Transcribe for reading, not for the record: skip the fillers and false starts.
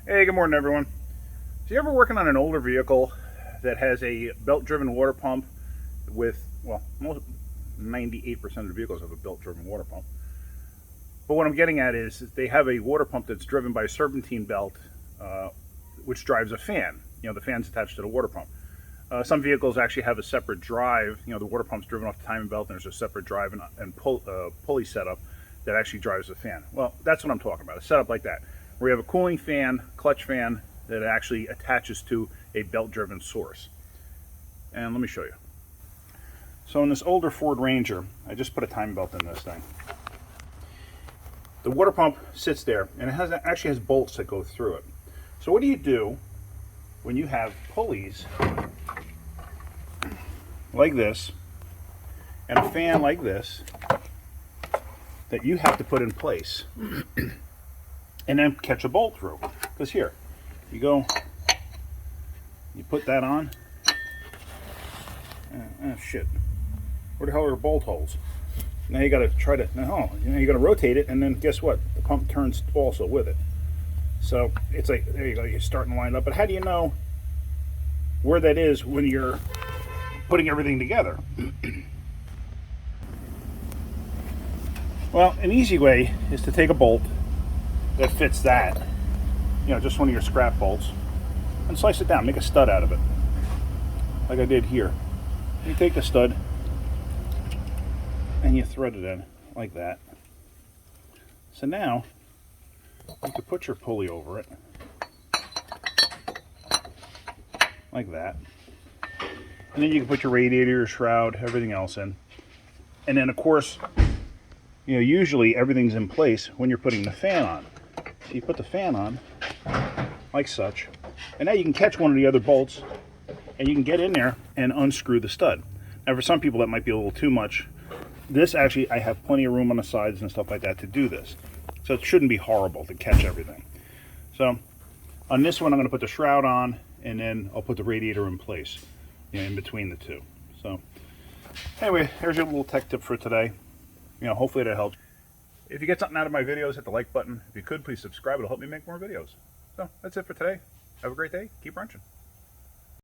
Hey, good morning, everyone. So you ever working on an older vehicle that has a belt-driven water pump with, well, most 98% of the vehicles have a belt-driven water pump. But what I'm getting at is they have a water pump that's driven by a serpentine belt, which drives a fan. The fan's attached to the water pump. Some vehicles actually have a separate drive. The water pump's driven off the timing belt, and there's a separate drive and pulley setup that actually drives the fan. Well, that's what I'm talking about, a setup like that, where you have a cooling fan, clutch fan, that actually attaches to a belt-driven source. And let me show you. So in this older Ford Ranger, I just put a timing belt in this thing. The water pump sits there, and it actually has bolts that go through it. So what do you do when you have pulleys like this and a fan like this that you have to put in place and then catch a bolt through? Because here, you go, you put that on. Shit. Where the hell are the bolt holes? Now you got to try to, you got to rotate it, and then guess what? The pump turns also with it. So it's like, there you go, you're starting to line up. But how do you know where that is when you're putting everything together? Well, an easy way is to take a bolt that fits that, just one of your scrap bolts, and slice it down, make a stud out of it, like I did here. You take the stud and you thread it in like that. So now you can put your pulley over it like that, and then you can put your radiator, your shroud, everything else in. And then of course, usually everything's in place when you're putting the fan on. So you put the fan on like such, and now you can catch one of the other bolts and you can get in there and unscrew the stud. Now for some people that might be a little too much. This actually, I have plenty of room on the sides and stuff like that to do this. So it shouldn't be horrible to catch everything. So on this one, I'm going to put the shroud on, and then I'll put the radiator in place, in between the two. So anyway, here's your little tech tip for today. Hopefully that helps. If you get something out of my videos, hit the like button. If you could, please subscribe. It'll help me make more videos. So that's it for today. Have a great day. Keep wrenching.